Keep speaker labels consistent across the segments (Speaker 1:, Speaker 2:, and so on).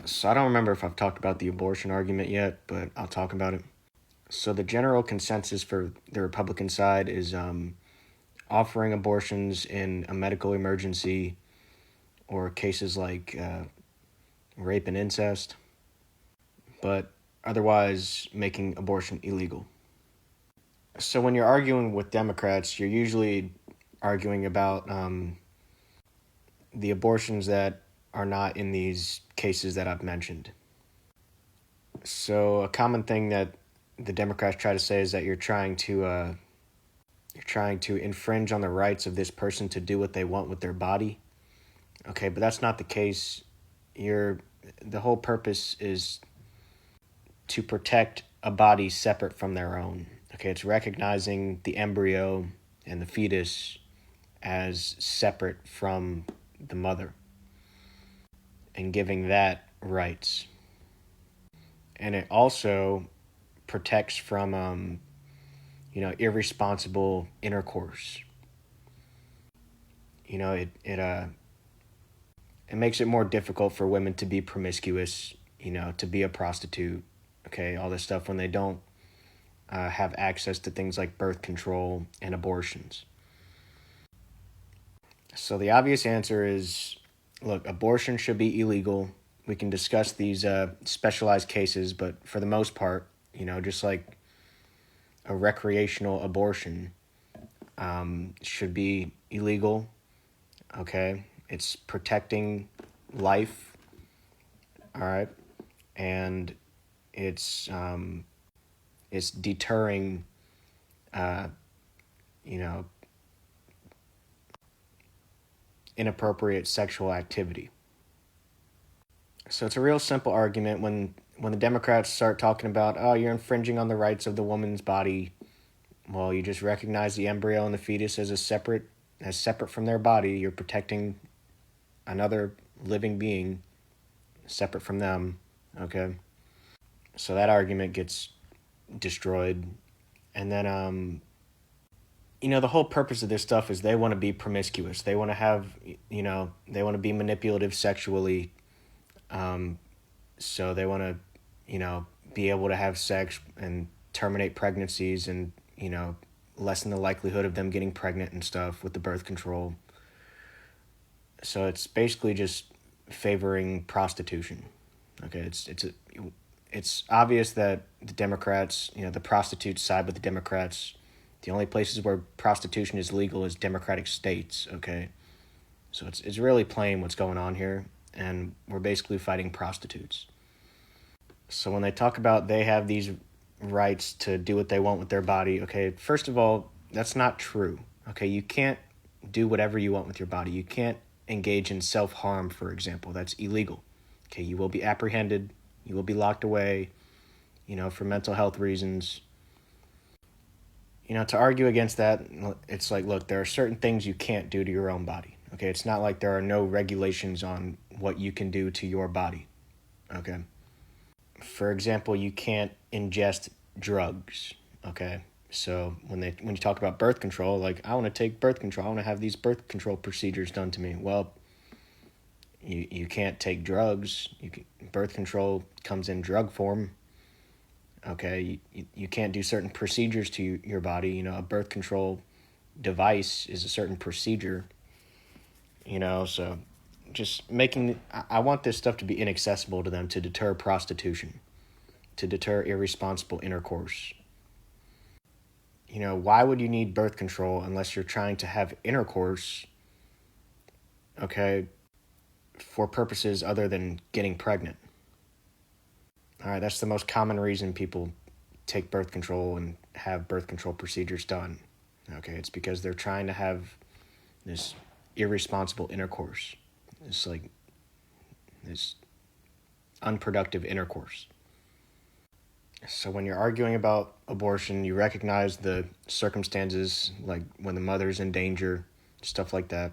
Speaker 1: So I don't remember if I've talked about the abortion argument yet, but I'll talk about it. So the general consensus for the Republican side is offering abortions in a medical emergency or cases like rape and incest, but otherwise making abortion illegal. So when you're arguing with Democrats, you're usually arguing about the abortions that are not in these cases that I've mentioned. So a common thing that the Democrats try to say is that you're trying to infringe on the rights of this person to do what they want with their body. Okay, but that's not the case. The whole purpose is to protect a body separate from their own. Okay, it's recognizing the embryo and the fetus as separate from the mother and giving that rights. And it also protects from irresponsible intercourse. It makes it more difficult for women to be promiscuous, to be a prostitute, okay, all this stuff when they don't have access to things like birth control and abortions. So the obvious answer is, look, abortion should be illegal. We can discuss these specialized cases, but for the most part, just like a recreational abortion should be illegal, okay? It's protecting life, all right? And it's deterring, uh, you know, inappropriate sexual activity. So it's a real simple argument when the Democrats start talking about, oh, you're infringing on the rights of the woman's body. Well, you just recognize the embryo and the fetus as separate from their body. You're protecting another living being separate from them. Okay, so that argument gets destroyed, and then the whole purpose of this stuff is they want to be promiscuous. They want to have, they want to be manipulative sexually. So they want to, be able to have sex and terminate pregnancies and, lessen the likelihood of them getting pregnant and stuff with the birth control. So it's basically just favoring prostitution. Okay, it's obvious that the Democrats, the prostitutes side with the Democrats. The only places where prostitution is legal is Democratic states, okay? So it's really plain what's going on here, and we're basically fighting prostitutes. So when they talk about they have these rights to do what they want with their body, okay, first of all, that's not true. Okay, you can't do whatever you want with your body. You can't engage in self-harm, for example. That's illegal. Okay, you will be apprehended. You will be locked away, for mental health reasons. To argue against that, it's like, look, there are certain things you can't do to your own body. Okay, it's not like there are no regulations on what you can do to your body. Okay. For example, you can't ingest drugs. Okay. So when you talk about birth control, like, I want to take birth control, I want to have these birth control procedures done to me. Well, you can't take drugs. Birth control comes in drug form. Okay, you can't do certain procedures to your body. A birth control device is a certain procedure. So just I want this stuff to be inaccessible to them to deter prostitution, to deter irresponsible intercourse. Why would you need birth control unless you're trying to have intercourse, okay, for purposes other than getting pregnant? All right, that's the most common reason people take birth control and have birth control procedures done. Okay, it's because they're trying to have this irresponsible intercourse. It's like this unproductive intercourse. So when you're arguing about abortion, you recognize the circumstances, like when the mother's in danger, stuff like that.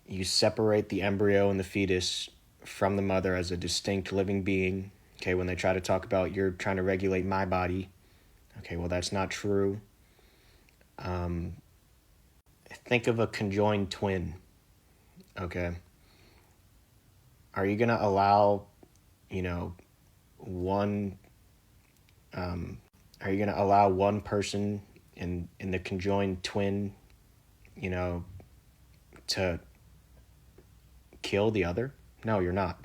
Speaker 1: You separate the embryo and the fetus from the mother as a distinct living being. Okay, when they try to talk about you're trying to regulate my body, okay, well, that's not true. Think of a conjoined twin, okay? are you going to allow, you know, one, are you going to allow one person in the conjoined twin, you know, to kill the other? No, you're not.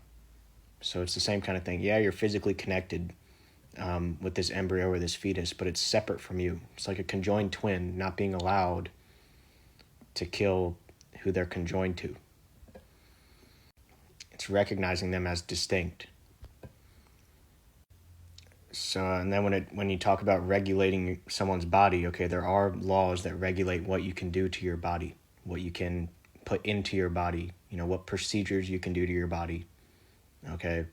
Speaker 1: So it's the same kind of thing. Yeah, you're physically connected with this embryo or this fetus, but it's separate from you. It's like a conjoined twin not being allowed to kill who they're conjoined to. It's recognizing them as distinct. So, and then when you talk about regulating someone's body, okay, there are laws that regulate what you can do to your body, what you can put into your body, you know, what procedures you can do to your body. Okay,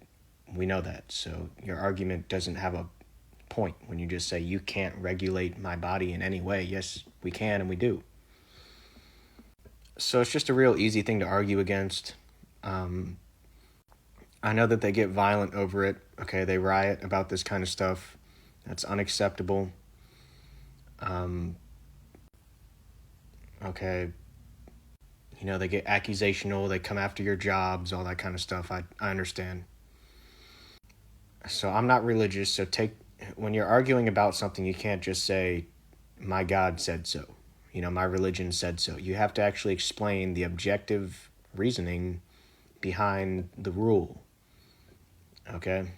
Speaker 1: we know that. So your argument doesn't have a point when you just say you can't regulate my body in any way. Yes, we can and we do. So it's just a real easy thing to argue against. I know that they get violent over it. Okay, they riot about this kind of stuff. That's unacceptable. Okay, you know, they get accusational, they come after your jobs, all that kind of stuff. I understand. So I'm not religious, so when you're arguing about something, you can't just say, my God said so. You know, my religion said so. You have to actually explain the objective reasoning behind the rule. Okay?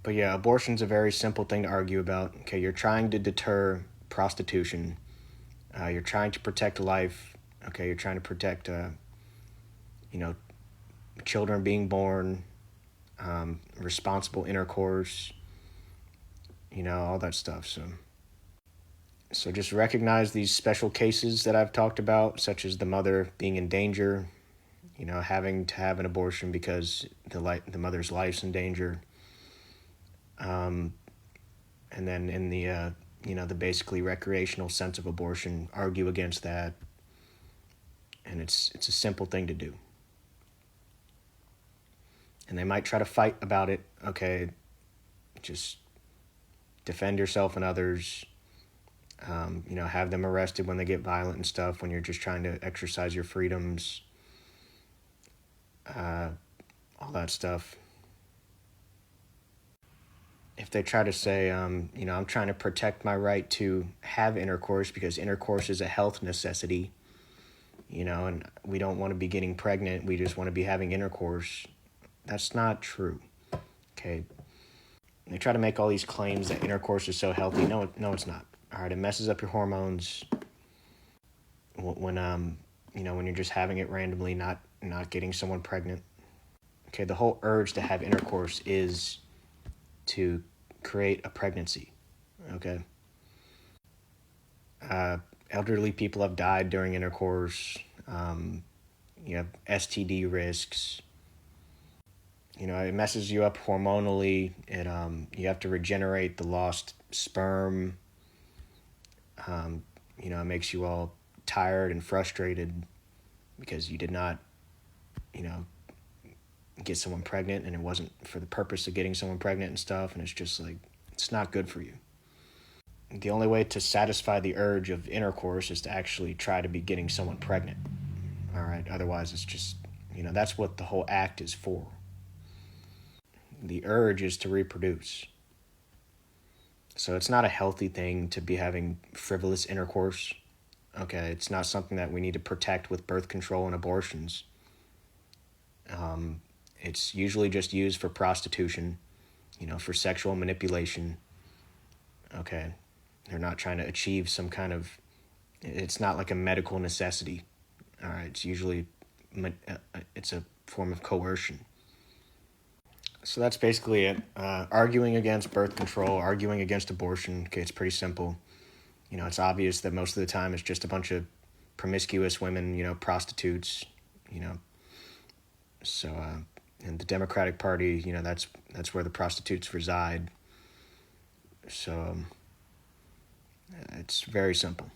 Speaker 1: But yeah, abortion's a very simple thing to argue about. Okay, you're trying to deter prostitution. You're trying to protect life. Okay, you're trying to protect, you know, children being born, responsible intercourse, you know, all that stuff. So just recognize these special cases that I've talked about, such as the mother being in danger, you know, having to have an abortion because the mother's life's in danger. And then in the, you know, the basically recreational sense of abortion, argue against that. And it's a simple thing to do. And they might try to fight about it. Okay, just defend yourself and others. You know, have them arrested when they get violent and stuff, when you're just trying to exercise your freedoms. All that stuff. If they try to say, you know, I'm trying to protect my right to have intercourse because intercourse is a health necessity, you know, and we don't want to be getting pregnant, we just want to be having intercourse. That's not true. Okay. They try to make all these claims that intercourse is so healthy. No, it's not. All right, it messes up your hormones when you know, when you're just having it randomly, not getting someone pregnant. Okay, the whole urge to have intercourse is to create a pregnancy. Okay. Elderly people have died during intercourse. You have STD risks. You know, it messes you up hormonally. It you have to regenerate the lost sperm. You know, it makes you all tired and frustrated because you did not, you know, get someone pregnant, and it wasn't for the purpose of getting someone pregnant and stuff, and it's just like, it's not good for you. The only way to satisfy the urge of intercourse is to actually try to be getting someone pregnant. All right, otherwise it's just, you know, that's what the whole act is for. The urge is to reproduce. So it's not a healthy thing to be having frivolous intercourse. Okay, it's not something that we need to protect with birth control and abortions. It's usually just used for prostitution, you know, for sexual manipulation. Okay, they're not trying to achieve some kind of, it's not like a medical necessity. All right, it's usually, it's a form of coercion. So that's basically it. Arguing against birth control, arguing against abortion. Okay, it's pretty simple. You know, it's obvious that most of the time it's just a bunch of promiscuous women, you know, prostitutes, you know. So, and the Democratic Party, you know, that's where the prostitutes reside. So, it's very simple.